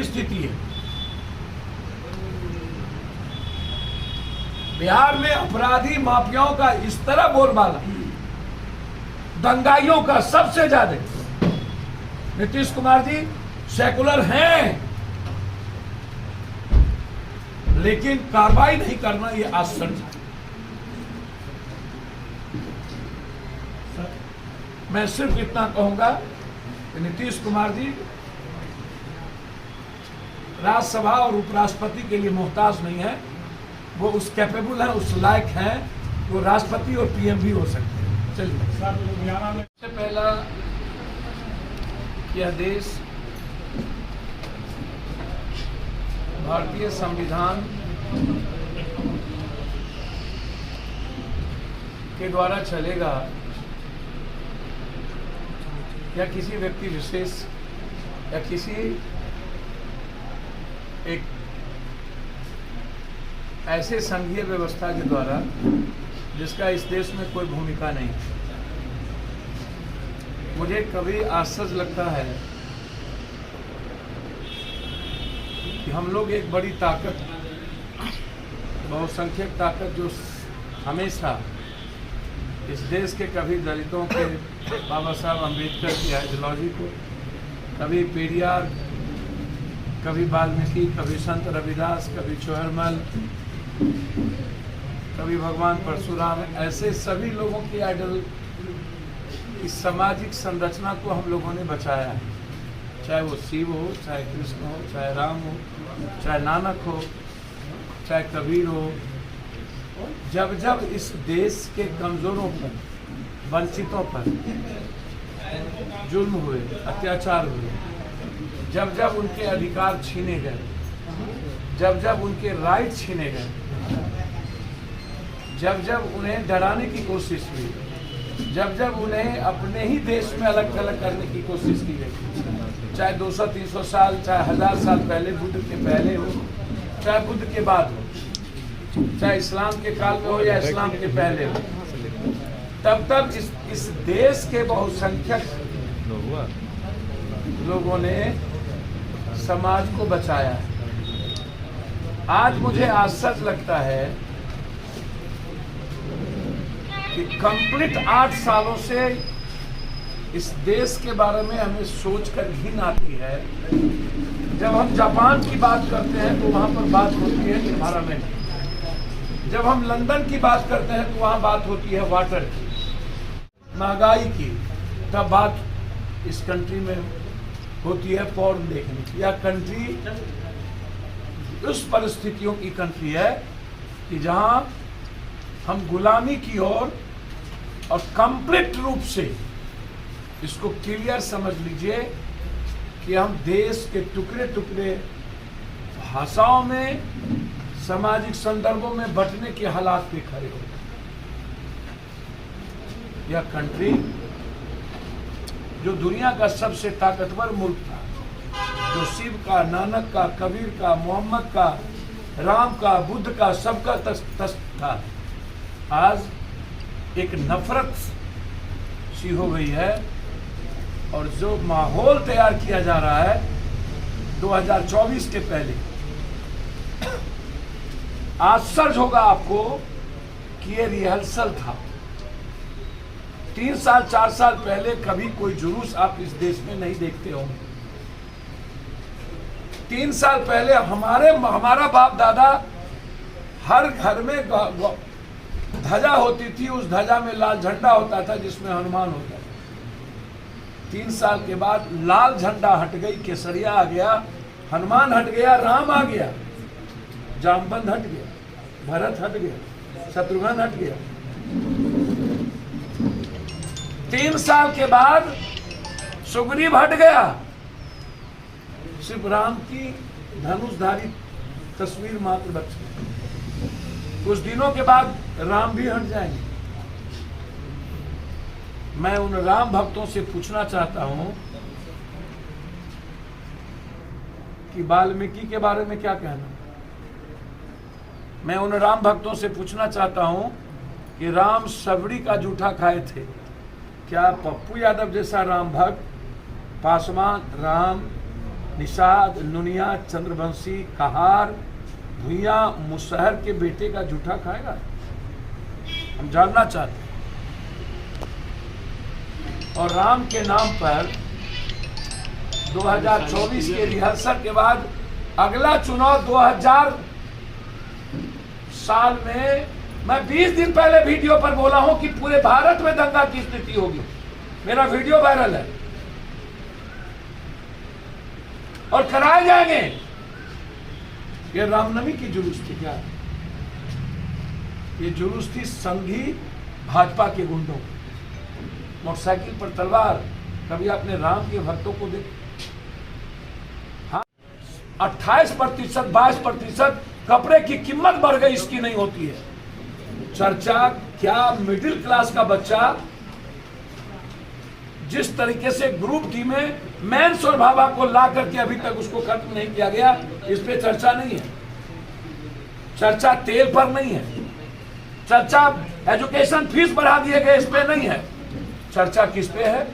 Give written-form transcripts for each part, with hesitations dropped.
स्थिति है। बिहार में अपराधी माफियाओं का इस तरह बोलबाला, दंगाइयों का सबसे ज्यादा। नीतीश कुमार जी सेकुलर हैं, लेकिन कार्रवाई नहीं करना ये आश्चर्य है। मैं सिर्फ इतना कहूंगा कि नीतीश कुमार जी राज्यसभा और उपराष्ट्रपति के लिए मोहताज नहीं है। वो उस कैपेबल है, उस लायक हैं, वो राष्ट्रपति और पीएम भी हो सकते हैं। चलिए, सबसे पहला यह देश भारतीय संविधान के द्वारा चलेगा या किसी व्यक्ति विशेष या किसी एक ऐसे संघीय व्यवस्था के द्वारा जिसका इस देश में कोई भूमिका नहीं। मुझे कभी आश्चर्य लगता है कि हम लोग एक बड़ी ताकत, बहुसंख्यक ताकत, जो हमेशा इस देश के कभी दलितों के बाबा साहब अम्बेडकर की आइडियोलॉजी को, कभी पेरियार, कभी वाल्मीकि, कभी संत रविदास, कभी चोहरमल, कभी भगवान परशुराम, ऐसे सभी लोगों की आइडियल इस सामाजिक संरचना को हम लोगों ने बचाया है। चाहे वो शिव हो, चाहे कृष्ण हो, चाहे राम हो, चाहे नानक हो, चाहे कबीर हो। जब जब इस देश के कमजोरों पर, वंचितों पर जुल्म हुए, अत्याचार हुए, जब जब उनके अधिकार छीने गए, जब जब उनके राइट छीने गए, जब जब उन्हें डराने की कोशिश हुई, जब जब उन्हें अपने ही देश में अलग थलग करने की कोशिश की गई, चाहे 200-300 साल, चाहे 1000 साल पहले, बुद्ध के पहले हो, चाहे बुद्ध के बाद हो, चाहे इस्लाम के काल में हो या इस्लाम के पहले हो, तब तब इस देश के बहुसंख्यक लोगों ने समाज को बचाया है। आज मुझे आश्चर्य लगता है कि कंप्लीट 8 सालों से इस देश के बारे में हमें सोचकर घिन आती है। जब हम जापान की बात करते हैं तो वहां पर बात होती है एनवायरमेंट, जब हम लंदन की बात करते हैं तो वहां बात होती है वाटर की, महंगाई की, तब बात इस कंट्री में होती है पॉर्न देखने की। यह कंट्री उस परिस्थितियों की कंट्री है कि जहां हम गुलामी की ओर और कंप्लीट रूप से, इसको क्लियर समझ लीजिए कि हम देश के टुकड़े टुकड़े भाषाओं में, सामाजिक संदर्भों में बंटने के हालात पे खड़े हो। यह कंट्री जो दुनिया का सबसे ताकतवर मुल्क था, जो शिव का, नानक का, कबीर का, मोहम्मद का, राम का, बुद्ध का, सबका तस्त था, आज एक नफरत सी हो गई है। और जो माहौल तैयार किया जा रहा है 2024 के पहले, आश्चर्य होगा आपको कि ये रिहर्सल था। 3 साल 4 साल पहले कभी कोई जुलूस आप इस देश में नहीं देखते होंगे। 3 साल पहले हमारा बाप दादा, हर घर में ध्वजा होती थी, उस ध्वजा में लाल झंडा होता था जिसमें हनुमान होता था। 3 साल के बाद लाल झंडा हट गई, केसरिया आ गया, हनुमान हट गया, राम आ गया, जामवंत हट गया, भरत हट गया, शत्रुघ्न हट गया। 3 साल के बाद सुग्रीव हट गया, सिर्फ राम की धनुषधारी तस्वीर मात्र बच गई। कुछ दिनों के बाद राम भी हट जाएंगे। मैं उन राम भक्तों से पूछना चाहता हूं कि वाल्मीकि के बारे में क्या कहना। मैं उन राम भक्तों से पूछना चाहता हूं कि राम सबड़ी का जूठा खाए थे, क्या पप्पू यादव जैसा राम भक्त, पासवान राम, निषाद, नुनिया, चंद्रवंशी, कहार, भुइया, मुसहर के बेटे का जूठा खाएगा? हम जानना चाहते हैं। और राम के नाम पर 2024 के रिहर्सल के बाद अगला चुनाव 2000 साल में, मैं 20 दिन पहले वीडियो पर बोला हूं कि पूरे भारत में दंगा की स्थिति होगी। मेरा वीडियो वायरल है और कराए जाएंगे। ये रामनवमी की जुलूस थी क्या? ये जुलूस थी संघी भाजपा के गुंडों, मोटरसाइकिल पर तलवार। कभी आपने राम के भक्तों को देख? हाँ, 28%, 22% कपड़े की कीमत बढ़ गई, इसकी नहीं होती है चर्चा। क्या मिडिल क्लास का बच्चा जिस तरीके से ग्रुप डी में मेंस और भाभा को ला करके अभी तक उसको खत्म नहीं किया गया, इस पे चर्चा नहीं है। चर्चा तेल पर नहीं है, चर्चा एजुकेशन फीस बढ़ा दिए गए, इस पे नहीं है। चर्चा किस पे है?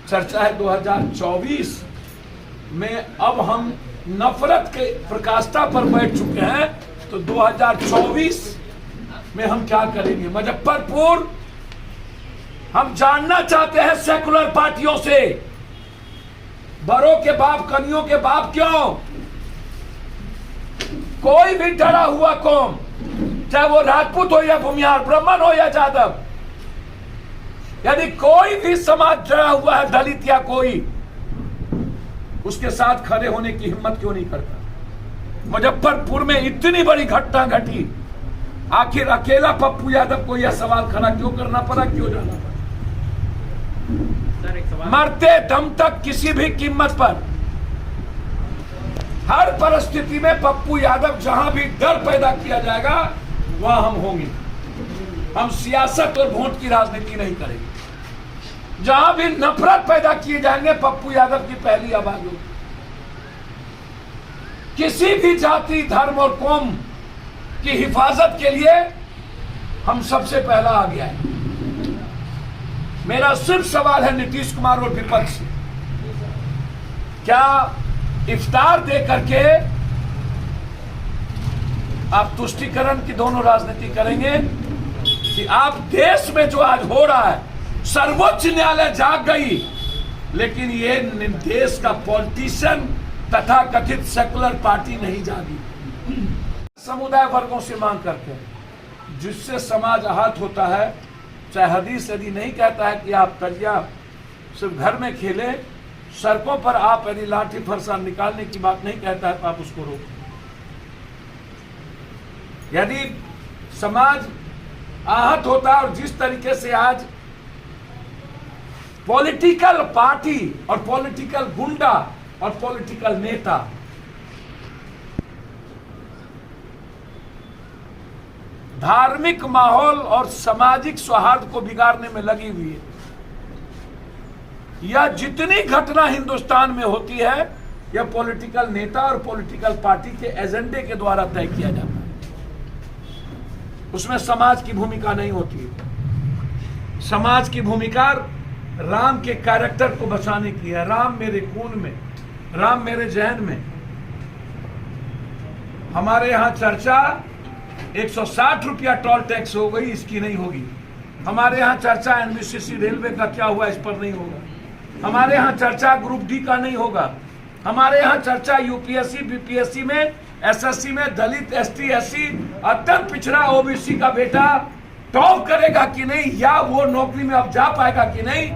चर्चा है 2024 में। अब हम नफरत के प्रकाष्ठा पर बैठ चुके हैं, तो 2024 में हम क्या करेंगे? मुजफ्फरपुर हम जानना चाहते हैं सेकुलर पार्टियों से, बड़ों के बाप, कनियों के बाप क्यों? कोई भी डरा हुआ कौम, चाहे वो राजपूत हो या भूमिहार, ब्राह्मण हो या यादव, यदि कोई भी समाज डरा हुआ है, दलित या कोई, उसके साथ खड़े होने की हिम्मत क्यों नहीं करता? मुजफ्फरपुर में इतनी बड़ी घटना घटी, आखिर अकेला पप्पू यादव को यह सवाल खड़ा क्यों करना पड़ा, क्यों जाना पड़ा? मरते दम तक किसी भी कीमत पर, हर परिस्थिति में पप्पू यादव, जहां भी डर पैदा किया जाएगा वहां हम होंगे। हम सियासत और वोट की राजनीति नहीं करेंगे। जहां भी नफरत पैदा किए जाएंगे, पप्पू यादव की पहली आवाज होगी। किसी भी जाति, धर्म और कौम की हिफाजत के लिए हम सबसे पहला आ गया है। मेरा सिर्फ सवाल है नीतीश कुमार और विपक्ष से, क्या इफ्तार दे करके आप तुष्टीकरण की दोनों राजनीति करेंगे, कि आप देश में जो आज हो रहा है, सर्वोच्च न्यायालय जाग गई, लेकिन ये देश का पॉलिटिशियन तथा कथित सेकुलर पार्टी नहीं जागी। समुदाय वर्गों से मांग करते हैं, जिससे समाज आहत होता है। चाहे हदीस यदि नहीं कहता है कि आप तजिया सिर्फ घर में खेले, सड़कों पर आप यदि लाठी फरसा निकालने की बात नहीं कहता है, तो आप उसको रोकें। यदि समाज आहत होता है, और जिस तरीके से आज पॉलिटिकल पार्टी और पॉलिटिकल गुंडा और पॉलिटिकल नेता धार्मिक माहौल और सामाजिक सौहार्द को बिगाड़ने में लगी हुई है। यह जितनी घटना हिंदुस्तान में होती है, यह पॉलिटिकल नेता और पॉलिटिकल पार्टी के एजेंडे के द्वारा तय किया जाता है। उसमें समाज की भूमिका नहीं होती है। समाज की भूमिका राम के कैरेक्टर को बचाने की है। राम मेरे खून में, राम मेरे जहन में। हमारे यहां चर्चा 160 रुपया टोल टैक्स हो गई, इसकी नहीं होगी। हमारे यहाँ चर्चा एनबीसीसी रेलवे का क्या हुआ, इस पर नहीं होगा। हमारे यहाँ चर्चा ग्रुप डी का नहीं होगा। हमारे यहाँ चर्चा यूपीएससी बीपीएससी में, एसएससी में दलित, एसटी, एससी, अत्यंत पिछड़ा ओबीसी का बेटा टॉप करेगा कि नहीं, या वो नौकरी में अब जा पाएगा कि नहीं,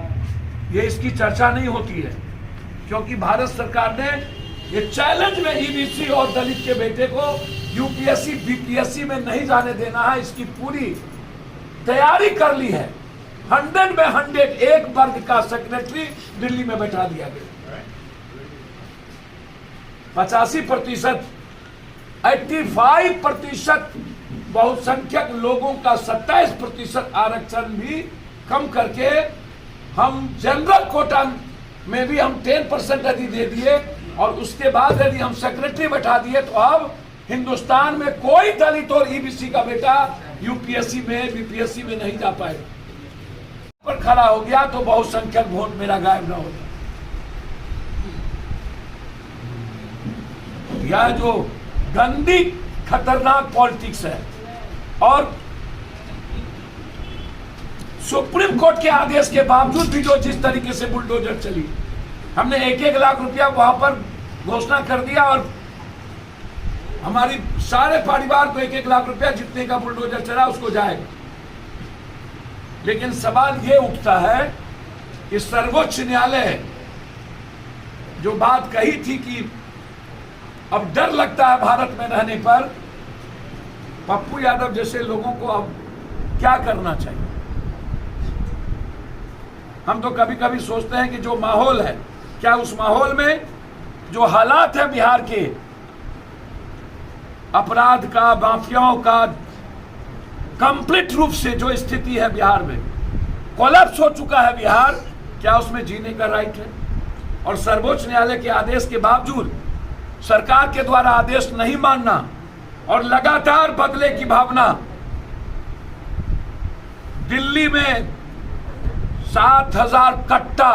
ये इसकी चर्चा नहीं होती है। क्योंकि भारत सरकार ने ये चैलेंज में ईबीसी और दलित के बेटे को यूपीएससी बीपीएससी में नहीं जाने देना है, इसकी पूरी तैयारी कर ली है। 100 में 100 एक वर्ग का सेक्रेटरी दिल्ली में बैठा दिया गया। 85%, 85% बहुसंख्यक लोगों का 27% आरक्षण भी कम करके हम जनरल कोटा में भी हम 10% यदि दे दिए, और उसके बाद यदि हम सेक्रेटरी बैठा दिए, तो अब हिंदुस्तान में कोई दलित और ईबीसी का बेटा यूपीएससी में बीपीएससी में नहीं जा पाएगा। पर खड़ा हो गया तो बहुसंख्यक वोट मेरा गायब ना होगा। यह जो गंदी खतरनाक पॉलिटिक्स है, और सुप्रीम कोर्ट के आदेश के बावजूद भी जो जिस तरीके से बुलडोजर चली, हमने 1-1 लाख रुपया वहां पर घोषणा कर दिया और हमारी सारे परिवार को 1-1 लाख रुपया जितने का बुलडोजर चला उसको जाएगा। लेकिन सवाल ये उठता है कि सर्वोच्च न्यायालय जो बात कही थी कि अब डर लगता है भारत में रहने पर, पप्पू यादव जैसे लोगों को अब क्या करना चाहिए। हम तो कभी कभी सोचते हैं कि जो माहौल है, क्या उस माहौल में जो हालात है बिहार के, अपराध का, माफियाओं का कंप्लीट रूप से जो स्थिति है बिहार में, कोलैप्स हो चुका है बिहार, क्या उसमें जीने का राइट है? और सर्वोच्च न्यायालय के आदेश के बावजूद सरकार के द्वारा आदेश नहीं मानना और लगातार बदले की भावना, दिल्ली में 7,000 कट्टा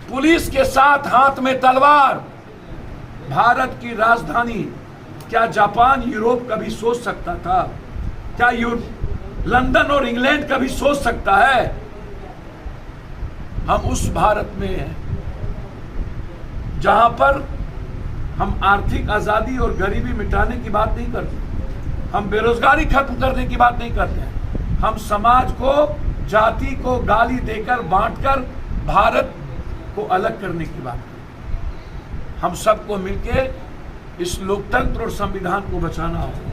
पुलिस के साथ हाथ में तलवार, भारत की राजधानी, क्या जापान यूरोप कभी सोच सकता था? क्या लंदन और इंग्लैंड कभी सोच सकता है? हम उस भारत में हैं जहां पर हम आर्थिक आजादी और गरीबी मिटाने की बात नहीं करते, हम बेरोजगारी खत्म करने की बात नहीं करते हैं, हम समाज को, जाति को गाली देकर, बांटकर भारत को अलग करने की बात करते हैं। हम सबको मिलकर इस लोकतंत्र और संविधान को बचाना होगा।